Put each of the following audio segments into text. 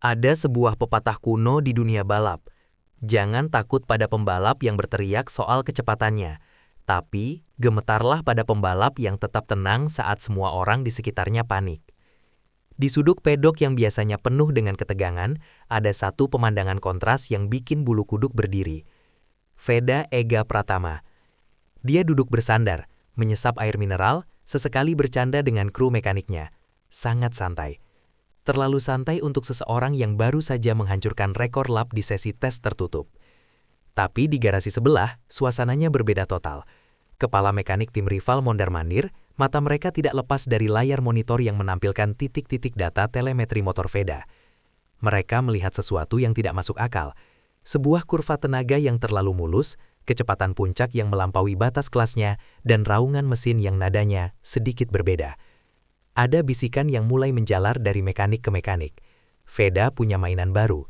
Ada sebuah pepatah kuno di dunia balap. Jangan takut pada pembalap yang berteriak soal kecepatannya, tapi gemetarlah pada pembalap yang tetap tenang saat semua orang di sekitarnya panik. Di sudut pedok yang biasanya penuh dengan ketegangan, ada satu pemandangan kontras yang bikin bulu kuduk berdiri. Veda Ega Pratama. Dia duduk bersandar, menyesap air mineral, sesekali bercanda dengan kru mekaniknya. Sangat santai. Terlalu santai untuk seseorang yang baru saja menghancurkan rekor lap di sesi tes tertutup. Tapi di garasi sebelah, suasananya berbeda total. Kepala mekanik tim rival mondar-mandir, mata mereka tidak lepas dari layar monitor yang menampilkan titik-titik data telemetri motor Veda. Mereka melihat sesuatu yang tidak masuk akal. Sebuah kurva tenaga yang terlalu mulus, kecepatan puncak yang melampaui batas kelasnya, dan raungan mesin yang nadanya sedikit berbeda. Ada bisikan yang mulai menjalar dari mekanik ke mekanik. Veda punya mainan baru.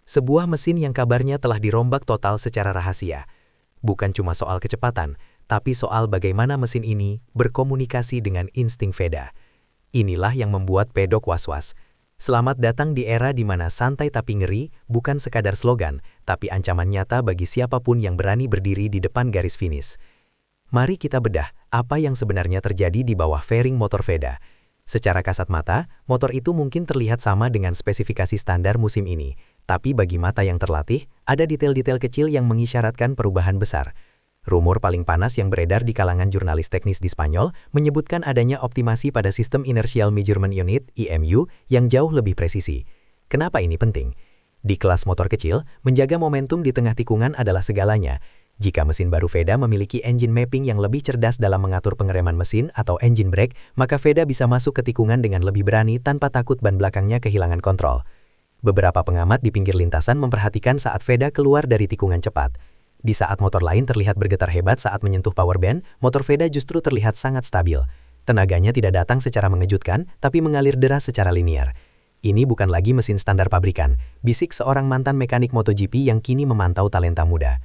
Sebuah mesin yang kabarnya telah dirombak total secara rahasia. Bukan cuma soal kecepatan, tapi soal bagaimana mesin ini berkomunikasi dengan insting Veda. Inilah yang membuat pedok was-was. Selamat datang di era di mana santai tapi ngeri bukan sekadar slogan, tapi ancaman nyata bagi siapapun yang berani berdiri di depan garis finish. Mari kita bedah apa yang sebenarnya terjadi di bawah fairing motor Veda. Secara kasat mata, motor itu mungkin terlihat sama dengan spesifikasi standar musim ini. Tapi bagi mata yang terlatih, ada detail-detail kecil yang mengisyaratkan perubahan besar. Rumor paling panas yang beredar di kalangan jurnalis teknis di Spanyol menyebutkan adanya optimasi pada sistem Inertial Measurement Unit (IMU) yang jauh lebih presisi. Kenapa ini penting? Di kelas motor kecil, menjaga momentum di tengah tikungan adalah segalanya. Jika mesin baru Veda memiliki engine mapping yang lebih cerdas dalam mengatur pengereman mesin atau engine brake, maka Veda bisa masuk ke tikungan dengan lebih berani tanpa takut ban belakangnya kehilangan kontrol. Beberapa pengamat di pinggir lintasan memperhatikan saat Veda keluar dari tikungan cepat. Di saat motor lain terlihat bergetar hebat saat menyentuh power band, motor Veda justru terlihat sangat stabil. Tenaganya tidak datang secara mengejutkan, tapi mengalir deras secara linier. Ini bukan lagi mesin standar pabrikan, bisik seorang mantan mekanik MotoGP yang kini memantau talenta muda.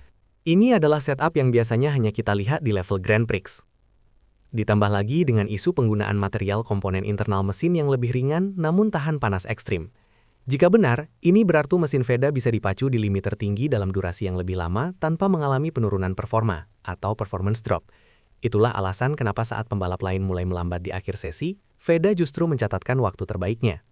Ini adalah setup yang biasanya hanya kita lihat di level Grand Prix. Ditambah lagi dengan isu penggunaan material komponen internal mesin yang lebih ringan namun tahan panas ekstrim. Jika benar, ini berarti mesin Veda bisa dipacu di limit tertinggi dalam durasi yang lebih lama tanpa mengalami penurunan performa atau performance drop. Itulah alasan kenapa saat pembalap lain mulai melambat di akhir sesi, Veda justru mencatatkan waktu terbaiknya.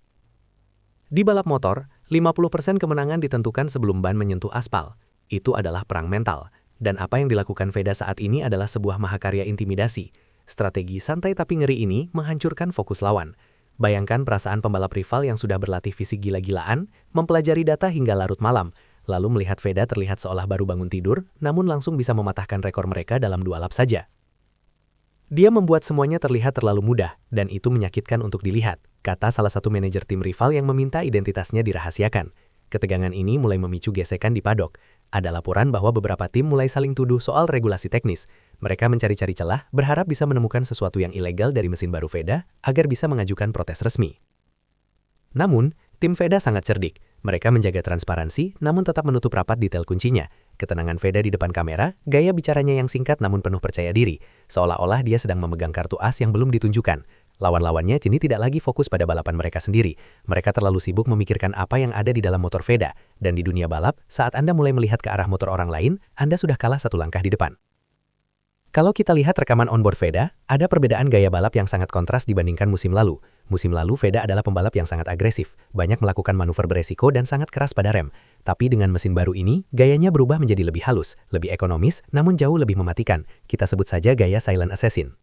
Di balap motor, 50% kemenangan ditentukan sebelum ban menyentuh aspal. Itu adalah perang mental, dan apa yang dilakukan Veda saat ini adalah sebuah mahakarya intimidasi. Strategi santai tapi ngeri ini menghancurkan fokus lawan. Bayangkan perasaan pembalap rival yang sudah berlatih fisik gila-gilaan, mempelajari data hingga larut malam, lalu melihat Veda terlihat seolah baru bangun tidur, namun langsung bisa mematahkan rekor mereka dalam 2 lap saja. Dia membuat semuanya terlihat terlalu mudah, dan itu menyakitkan untuk dilihat, kata salah satu manajer tim rival yang meminta identitasnya dirahasiakan. Ketegangan ini mulai memicu gesekan di padok. Ada laporan bahwa beberapa tim mulai saling tuduh soal regulasi teknis. Mereka mencari-cari celah, berharap bisa menemukan sesuatu yang ilegal dari mesin baru Veda agar bisa mengajukan protes resmi. Namun, tim Veda sangat cerdik. Mereka menjaga transparansi, namun tetap menutup rapat detail kuncinya. Ketenangan Veda di depan kamera, gaya bicaranya yang singkat namun penuh percaya diri, seolah-olah dia sedang memegang kartu as yang belum ditunjukkan. Lawan-lawannya kini tidak lagi fokus pada balapan mereka sendiri. Mereka terlalu sibuk memikirkan apa yang ada di dalam motor Veda. Dan di dunia balap, saat Anda mulai melihat ke arah motor orang lain, Anda sudah kalah 1 langkah di depan. Kalau kita lihat rekaman onboard Veda, ada perbedaan gaya balap yang sangat kontras dibandingkan musim lalu. Musim lalu, Veda adalah pembalap yang sangat agresif, banyak melakukan manuver beresiko dan sangat keras pada rem. Tapi dengan mesin baru ini, gayanya berubah menjadi lebih halus, lebih ekonomis, namun jauh lebih mematikan. Kita sebut saja gaya silent assassin.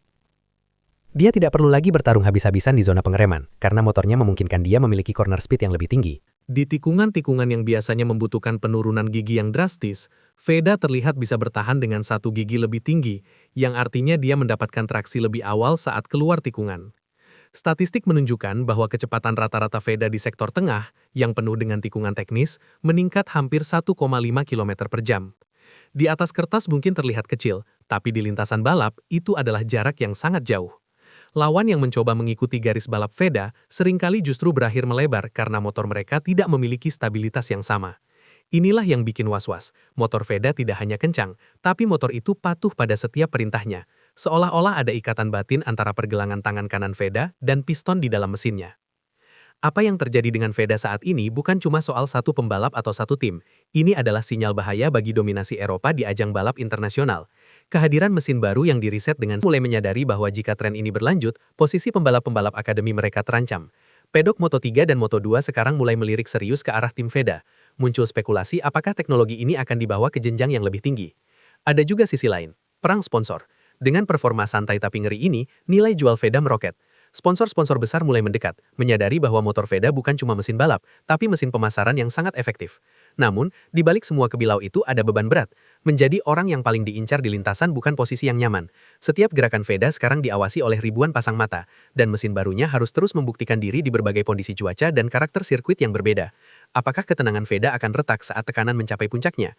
Dia tidak perlu lagi bertarung habis-habisan di zona pengereman, karena motornya memungkinkan dia memiliki corner speed yang lebih tinggi. Di tikungan-tikungan yang biasanya membutuhkan penurunan gigi yang drastis, Veda terlihat bisa bertahan dengan 1 gigi lebih tinggi, yang artinya dia mendapatkan traksi lebih awal saat keluar tikungan. Statistik menunjukkan bahwa kecepatan rata-rata Veda di sektor tengah, yang penuh dengan tikungan teknis, meningkat hampir 1,5 km per jam. Di atas kertas mungkin terlihat kecil, tapi di lintasan balap, itu adalah jarak yang sangat jauh. Lawan yang mencoba mengikuti garis balap Veda seringkali justru berakhir melebar karena motor mereka tidak memiliki stabilitas yang sama. Inilah yang bikin was-was. Motor Veda tidak hanya kencang, tapi motor itu patuh pada setiap perintahnya. Seolah-olah ada ikatan batin antara pergelangan tangan kanan Veda dan piston di dalam mesinnya. Apa yang terjadi dengan Veda saat ini bukan cuma soal satu pembalap atau satu tim. Ini adalah sinyal bahaya bagi dominasi Eropa di ajang balap internasional. Kehadiran mesin baru yang diriset dengan mulai menyadari bahwa jika tren ini berlanjut, posisi pembalap-pembalap akademi mereka terancam. Pedok Moto3 dan Moto2 sekarang mulai melirik serius ke arah tim Veda. Muncul spekulasi apakah teknologi ini akan dibawa ke jenjang yang lebih tinggi. Ada juga sisi lain, perang sponsor. Dengan performa santai tapi ngeri ini, nilai jual Veda meroket. Sponsor-sponsor besar mulai mendekat, menyadari bahwa motor Veda bukan cuma mesin balap, tapi mesin pemasaran yang sangat efektif. Namun, di balik semua kebilau itu ada beban berat. Menjadi orang yang paling diincar di lintasan bukan posisi yang nyaman. Setiap gerakan Veda sekarang diawasi oleh ribuan pasang mata, dan mesin barunya harus terus membuktikan diri di berbagai kondisi cuaca dan karakter sirkuit yang berbeda. Apakah ketenangan Veda akan retak saat tekanan mencapai puncaknya?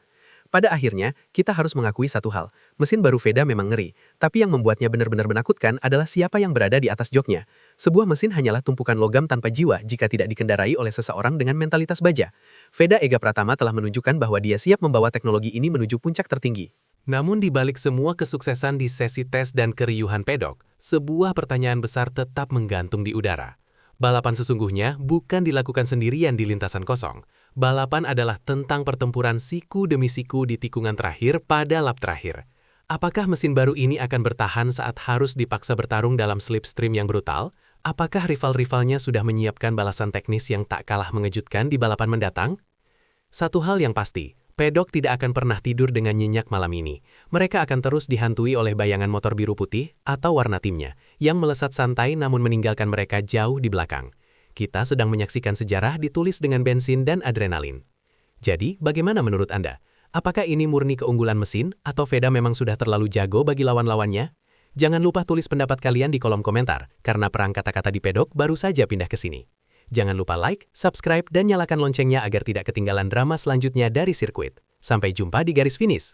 Pada akhirnya, kita harus mengakui satu hal, mesin baru Veda memang ngeri, tapi yang membuatnya benar-benar menakutkan adalah siapa yang berada di atas joknya. Sebuah mesin hanyalah tumpukan logam tanpa jiwa jika tidak dikendarai oleh seseorang dengan mentalitas baja. Veda Ega Pratama telah menunjukkan bahwa dia siap membawa teknologi ini menuju puncak tertinggi. Namun di balik semua kesuksesan di sesi tes dan keriuhan pedok, sebuah pertanyaan besar tetap menggantung di udara. Balapan sesungguhnya bukan dilakukan sendirian di lintasan kosong. Balapan adalah tentang pertempuran siku demi siku di tikungan terakhir pada lap terakhir. Apakah mesin baru ini akan bertahan saat harus dipaksa bertarung dalam slipstream yang brutal? Apakah rival-rivalnya sudah menyiapkan balasan teknis yang tak kalah mengejutkan di balapan mendatang? Satu hal yang pasti, pedok tidak akan pernah tidur dengan nyenyak malam ini. Mereka akan terus dihantui oleh bayangan motor biru putih atau warna timnya, yang melesat santai namun meninggalkan mereka jauh di belakang. Kita sedang menyaksikan sejarah ditulis dengan bensin dan adrenalin. Jadi, bagaimana menurut Anda? Apakah ini murni keunggulan mesin atau Veda memang sudah terlalu jago bagi lawan-lawannya? Jangan lupa tulis pendapat kalian di kolom komentar, karena perang kata-kata di pedok baru saja pindah ke sini. Jangan lupa like, subscribe, dan nyalakan loncengnya agar tidak ketinggalan drama selanjutnya dari sirkuit. Sampai jumpa di garis finish.